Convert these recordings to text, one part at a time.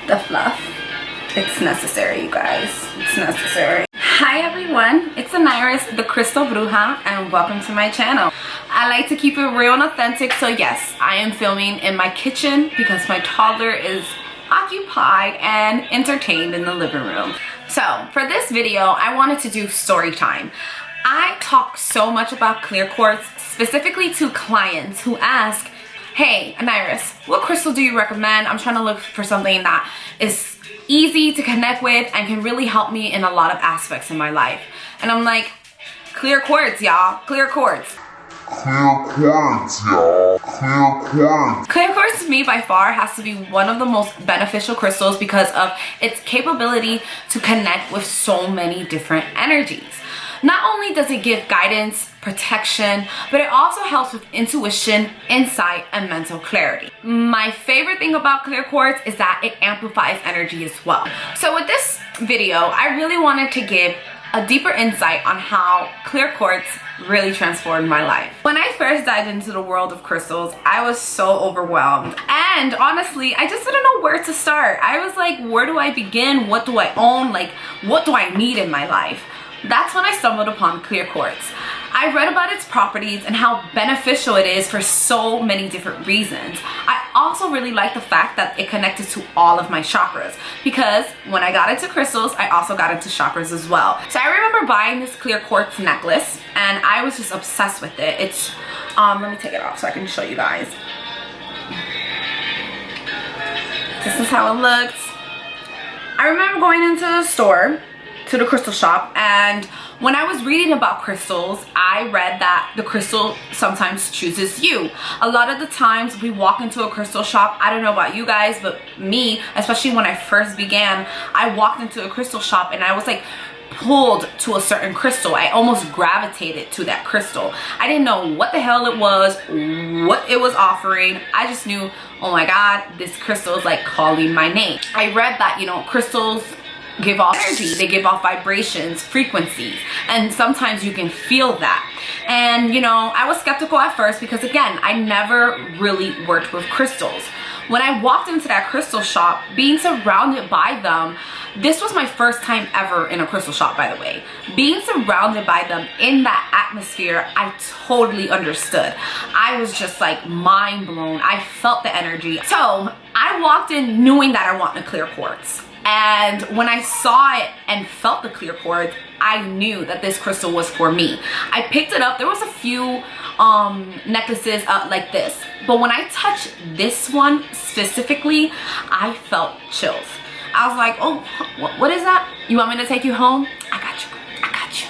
the fluff. It's necessary, you guys. It's necessary. Hi everyone, it's Aniris, the Crystal Bruja, and welcome to my channel. I like to keep it real and authentic, so yes, I am filming in my kitchen because my toddler is occupied and entertained in the living room. So for this video, I wanted to do story time. I talk so much about clear quartz, specifically to clients who ask, hey Aniris, what crystal do you recommend? I'm trying to look for something that is easy to connect with and can really help me in a lot of aspects in my life. And I'm like, clear quartz, y'all. Clear quartz. Clear quartz, y'all. Clear quartz. Clear quartz to me by far has to be one of the most beneficial crystals because of its capability to connect with so many different energies. Not only does it give guidance, protection, but it also helps with intuition, insight, and mental clarity. My favorite thing about clear quartz is that it amplifies energy as well. So with this video, I really wanted to give a deeper insight on how clear quartz really transformed my life. When I first dived into the world of crystals, I was so overwhelmed. And honestly, I just didn't know where to start. I was like, where do I begin? What do I own? Like, what do I need in my life? That's when I stumbled upon clear quartz. I read about its properties and how beneficial it is for so many different reasons. I also really like the fact that it connected to all of my chakras, because when I got into crystals, I also got into chakras as well. So I remember buying this clear quartz necklace and I was just obsessed with it. It's, let me take it off so I can show you guys. This is how it looks. I remember going into the store, to the crystal shop, and when I was reading about crystals, I read that the crystal sometimes chooses you. A lot of the times we walk into a crystal shop, I don't know about you guys, but me, especially when I first began, I walked into a crystal shop and I was like pulled to a certain crystal. I almost gravitated to that crystal. I didn't know what the hell it was, what it was offering. I just knew, oh my God, this crystal is like calling my name. I read that, you know, crystals give off energy, they give off vibrations, frequencies, and sometimes you can feel that. And you know, I was skeptical at first because again, I never really worked with crystals. When I walked into that crystal shop, being surrounded by them, this was my first time ever in a crystal shop, by the way. Being surrounded by them in that atmosphere, I totally understood. I was just like mind blown. I felt the energy. So I walked in knowing that I wanted clear quartz. And when I saw it and felt the clear quartz, I knew that this crystal was for me. I picked it up. There was a few necklaces like this, but when I touched this one specifically, I felt chills. I was like, oh, what is that? You want me to take you home? I got you. I got you.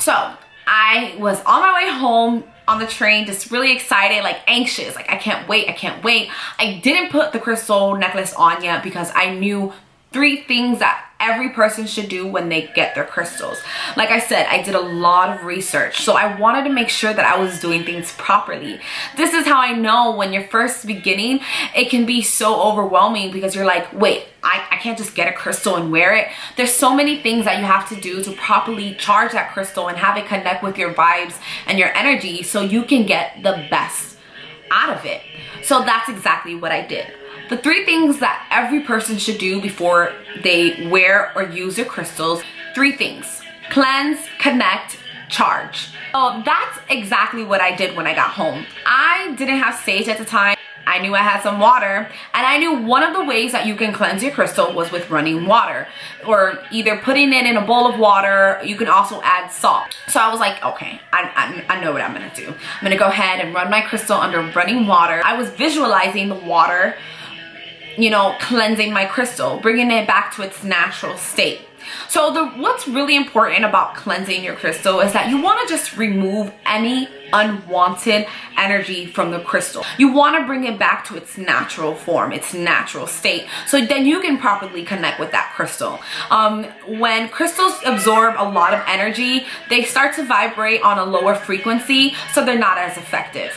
So I was on my way home on the train, just really excited, like anxious, like I can't wait, I can't wait. I didn't put the crystal necklace on yet because I knew 3 things that every person should do when they get their crystals. Like I said, I did a lot of research, so I wanted to make sure that I was doing things properly. This is how I know when you're first beginning, it can be so overwhelming because you're like, wait, I can't just get a crystal and wear it. There's so many things that you have to do to properly charge that crystal and have it connect with your vibes and your energy so you can get the best out of it. So that's exactly what I did. The 3 things that every person should do before they wear or use their crystals, 3 things: cleanse, connect, charge. So that's exactly what I did when I got home. I didn't have sage at the time. I knew I had some water, and I knew one of the ways that you can cleanse your crystal was with running water, or either putting it in a bowl of water. You can also add salt. So I was like, okay, I know what I'm gonna do. I'm gonna go ahead and run my crystal under running water. I was visualizing the water, you know, cleansing my crystal, bringing it back to its natural state. So what's really important about cleansing your crystal is that you want to just remove any unwanted energy from the crystal. You want to bring it back to its natural form, its natural state, so then you can properly connect with that crystal. When crystals absorb a lot of energy, they start to vibrate on a lower frequency, so they're not as effective.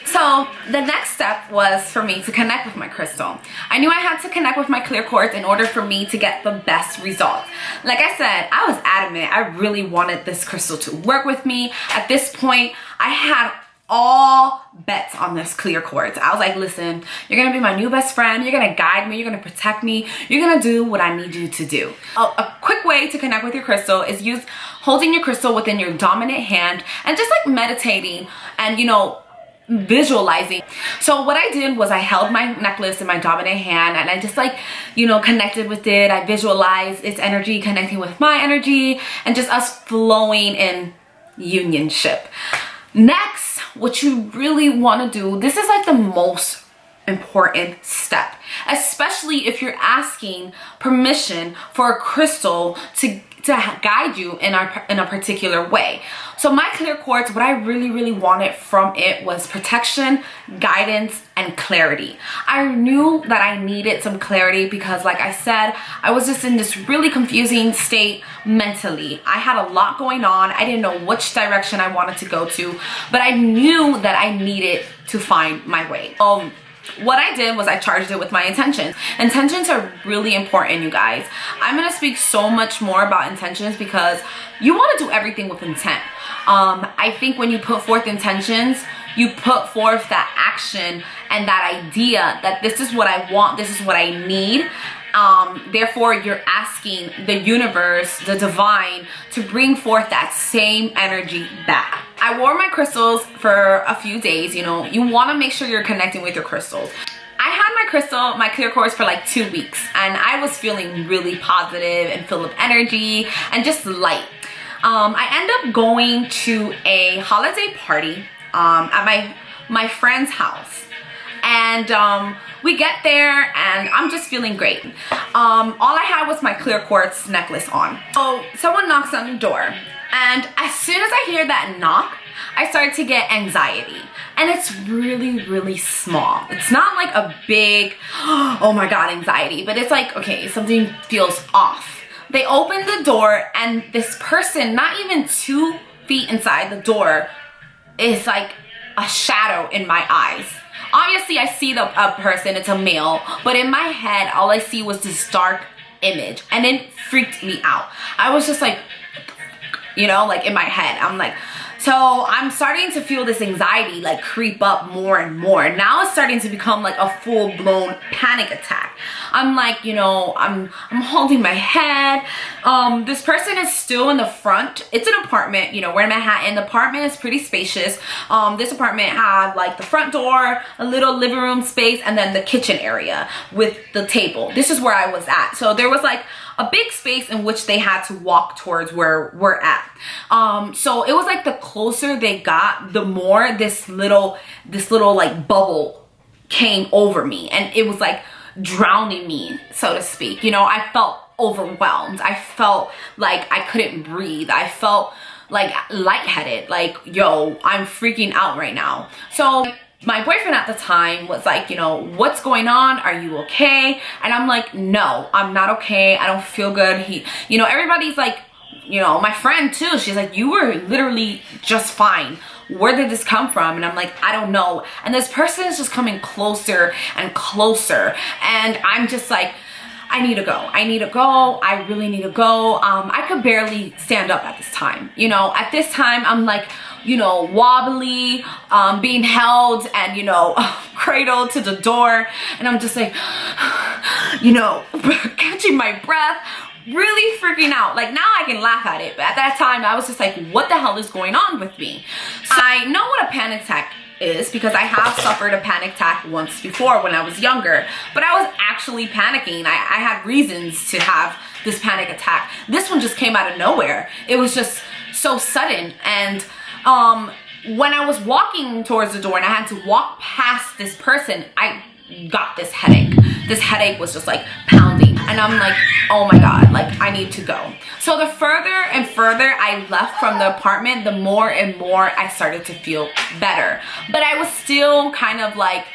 So the next step was for me to connect with my crystal. I knew I had to connect with my clear quartz in order for me to get the best results. Like I said, I was adamant. I really wanted this crystal to work with me. At this point, I had all bets on this clear quartz. I was like, listen, you're gonna be my new best friend. You're gonna guide me. You're gonna protect me. You're gonna do what I need you to do. A quick way to connect with your crystal is holding your crystal within your dominant hand and just like meditating and, you know, visualizing. So what I did was I held my necklace in my dominant hand and I just like, you know, connected with it. I visualized its energy connecting with my energy and just us flowing in unionship. Next, what you really want to do, this is like the most important step, especially if you're asking permission for a crystal to guide you in a particular way. So my clear quartz, what I really wanted from it was protection, guidance, and clarity. I knew that I needed some clarity because, like I said, I was just in this really confusing state mentally. I had a lot going on. I didn't know which direction I wanted to go to, but I knew that I needed to find my way. What I did was I charged it with my intentions. Intentions are really important, you guys. I'm gonna speak so much more about intentions because you want to do everything with intent. I think when you put forth intentions, you put forth that action and that idea that this is what I want, this is what I need. Therefore, you're asking the universe, the divine, to bring forth that same energy back. I wore my crystals for a few days. You know, you want to make sure you're connecting with your crystals. I had my crystal, my clear quartz, for like 2 weeks and I was feeling really positive and full of energy and just light. I ended up going to a holiday party at my friend's house. And we get there and I'm just feeling great. All I had was my clear quartz necklace on. So someone knocks on the door and as soon as I hear that knock, I start to get anxiety. And it's really small. It's not like a big, oh my God, anxiety, but it's like, okay, something feels off. They open the door and this person, not even 2 feet inside the door, is like a shadow in my eyes. Obviously, I see the person, it's a male, but in my head, all I see was this dark image and it freaked me out. I was just like, you know, like in my head, I'm like, so I'm starting to feel this anxiety like creep up more and more. Now it's starting to become like a full-blown panic attack. I'm like, you know, I'm holding my head. This person is still in the front. It's an apartment, you know, we're in Manhattan. The apartment is pretty spacious. This apartment had like the front door, a little living room space, and then the kitchen area with the table. This is where I was at. So there was like a big space in which they had to walk towards where we're at. So it was like the closer they got, the more this little like bubble came over me and it was like drowning me, so to speak. You know, I felt overwhelmed. I felt like I couldn't breathe. I felt like lightheaded, like, yo, I'm freaking out right now. So my boyfriend at the time was like, you know, what's going on? Are you okay? And I'm like, no, I'm not okay. I don't feel good. You know, everybody's like, you know, my friend too, she's like, you were literally just fine. Where did this come from? And I'm like, I don't know. And this person is just coming closer and closer. And I'm just like, I need to go. I need to go. I really need to go. I could barely stand up at this time. You know, at this time, I'm like, you know, wobbly, being held and, you know, cradled to the door. And I'm just like, you know, catching my breath, really freaking out. Like now I can laugh at it, but at that time I was just like, what the hell is going on with me? So I know what a panic attack is because I have suffered a panic attack once before when I was younger, but I was actually panicking. I had reasons to have this panic attack. This one just came out of nowhere. It was just so sudden. And when I was walking towards the door and I had to walk past this person, I got this headache. This headache was just like pounding and I'm like, oh my God, like I need to go. So the further and further I left from the apartment, the more and more I started to feel better. But I was still kind of like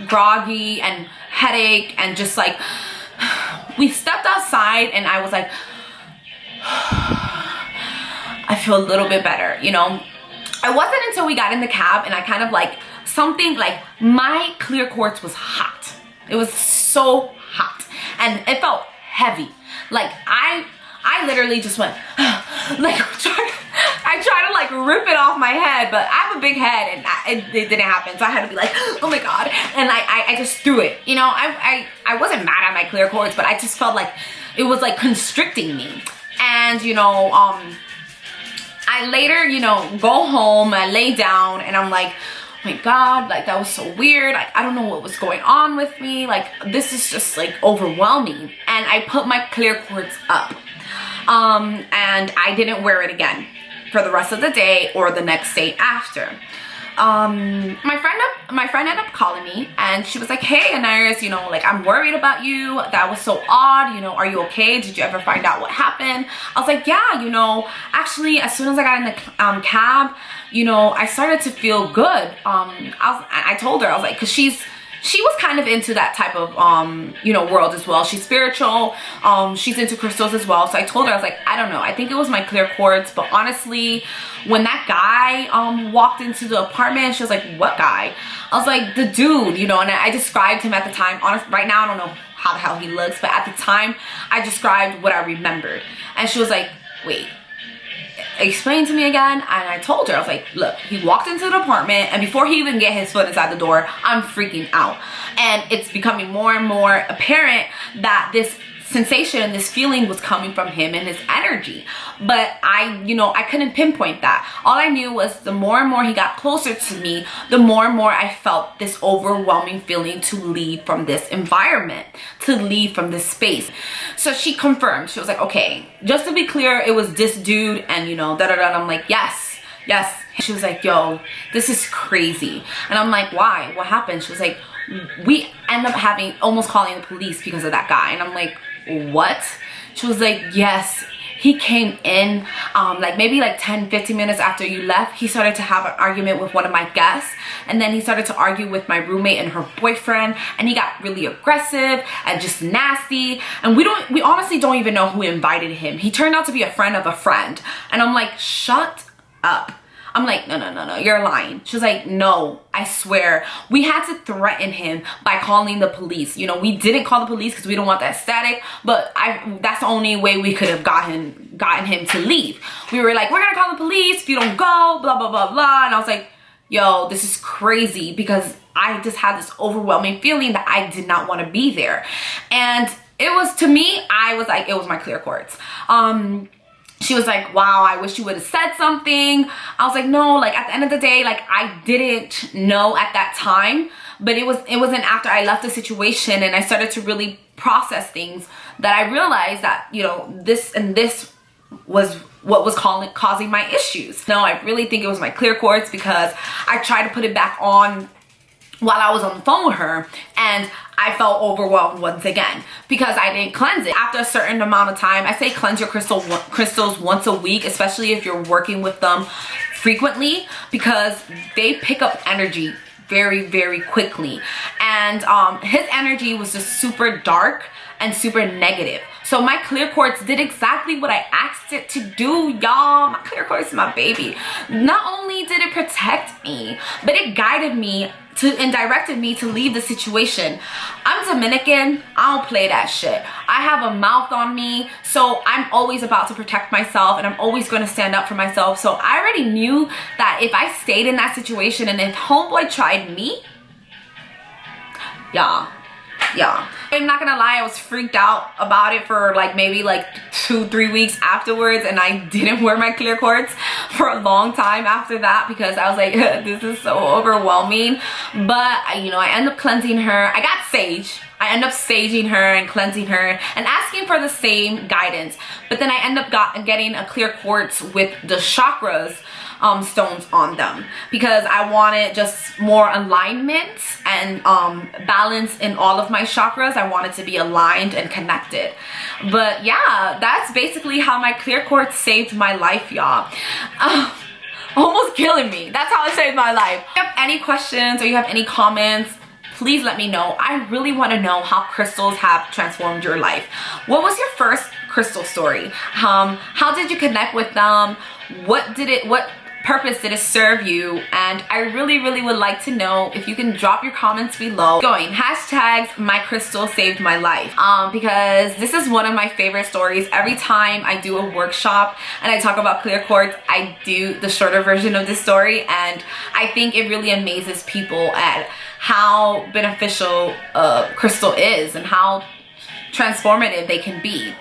groggy and headache and just like, we stepped outside and I was like, I feel a little bit better, you know. It wasn't until we got in the cab and I kind of like, something like my clear quartz was hot. It was so hot and it felt heavy. Like I literally just went like I I tried to like rip it off my head, but I have a big head and it didn't happen. So I had to be like, oh my God. And I just threw it. You know, I wasn't mad at my clear quartz, but I just felt like it was like constricting me. And you know, I later, you know, go home, I lay down and I'm like, oh my God, like that was so weird. Like, I don't know what was going on with me. Like, this is just like overwhelming. And I put my clear quartz up. And I didn't wear it again for the rest of the day or the next day after. My friend ended up calling me and she was like, hey Anaris, you know, like I'm worried about you. That was so odd. You know, are you okay? Did you ever find out what happened? I was like, yeah, you know, actually as soon as I got in the cab, you know, I started to feel good. I told her, I was like, cause she was kind of into that type of, you know, world as well. She's spiritual. She's into crystals as well. So I told her, I was like, I don't know. I think it was my clear quartz. But honestly, when that guy walked into the apartment, she was like, what guy? I was like, the dude, you know, and I described him at the time. Honestly, right now, I don't know how the hell he looks. But at the time, I described what I remembered. And she was like, wait. Explain to me again. And I told her, I was like, look, he walked into the apartment and before he even get his foot inside the door, I'm freaking out. And it's becoming more and more apparent that this sensation and this feeling was coming from him and his energy. But you know, I couldn't pinpoint that. All I knew was the more and more he got closer to me, the more and more I felt this overwhelming feeling to leave from this environment, to leave from this space. So she confirmed. She was like, okay, just to be clear, it was this dude and you know, da-da-da. And I'm like, yes. She was like, yo, this is crazy. And I'm like, why? What happened? She was like, we end up almost calling the police because of that guy. And I'm like, what? She was like, yes, he came in like maybe like 10-15 minutes after you left. He started to have an argument with one of my guests and then he started to argue with my roommate and her boyfriend and he got really aggressive and just nasty and we honestly don't even know who invited him. He turned out to be a friend of a friend and I'm like, shut up. I'm like, no, you're lying. She was like, no, I swear. We had to threaten him by calling the police. You know, we didn't call the police because we don't want that static, but that's the only way we could have gotten him to leave. We were like, we're gonna call the police if you don't go, blah, blah, blah, blah. And I was like, yo, this is crazy because I just had this overwhelming feeling that I did not want to be there. And it was, to me, I was like, it was my clear quartz. She was like, wow, I wish you would have said something. I was like, no, like at the end of the day, like I didn't know at that time, but it wasn't after I left the situation and I started to really process things that I realized that, you know, this was what was causing my issues. No, I really think it was my clear quartz because I tried to put it back on while I was on the phone with her and I felt overwhelmed once again because I didn't cleanse it. After a certain amount of time, I say cleanse your crystals once a week, especially if you're working with them frequently because they pick up energy very, very quickly. And his energy was just super dark and super negative. So my clear quartz did exactly what I asked it to do, y'all. My clear quartz is my baby. Not only did it protect me, but it guided me and directed me to leave the situation. I'm Dominican, I don't play that shit. I have a mouth on me, so I'm always about to protect myself and I'm always gonna stand up for myself. So I already knew that if I stayed in that situation and if homeboy tried me, yeah. I'm not gonna lie, I was freaked out about it for like maybe like 2-3 weeks afterwards and I didn't wear my clear quartz for a long time after that because I was like, this is so overwhelming. But you know, I end up cleansing her. I got sage. I end up saging her and cleansing her and asking for the same guidance. But then I end up getting a clear quartz with the chakras stones on them because I wanted just more alignment and balance in all of my chakras. I wanted to be aligned and connected. But yeah, that's basically how my clear quartz saved my life, y'all. Almost killing me. That's how it saved my life. If you have any questions or you have any comments, please let me know. I really want to know how crystals have transformed your life. What was your first crystal story? How did you connect with them? What purpose did it serve you? And I really would like to know if you can drop your comments below. Going hashtags my crystal saved my life, because this is one of my favorite stories. Every time I do a workshop and I talk about clear quartz, I do the shorter version of this story, and I think it really amazes people at how beneficial crystal is and how transformative they can be.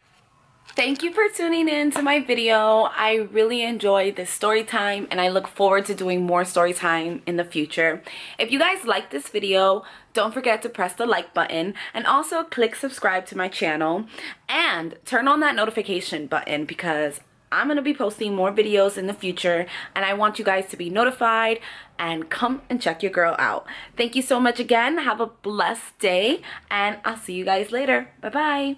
Thank you for tuning in to my video. I really enjoyed this story time, and I look forward to doing more story time in the future. If you guys like this video, don't forget to press the like button and also click subscribe to my channel and turn on that notification button, because I'm going to be posting more videos in the future and I want you guys to be notified and come and check your girl out. Thank you so much again. Have a blessed day and I'll see you guys later. Bye bye.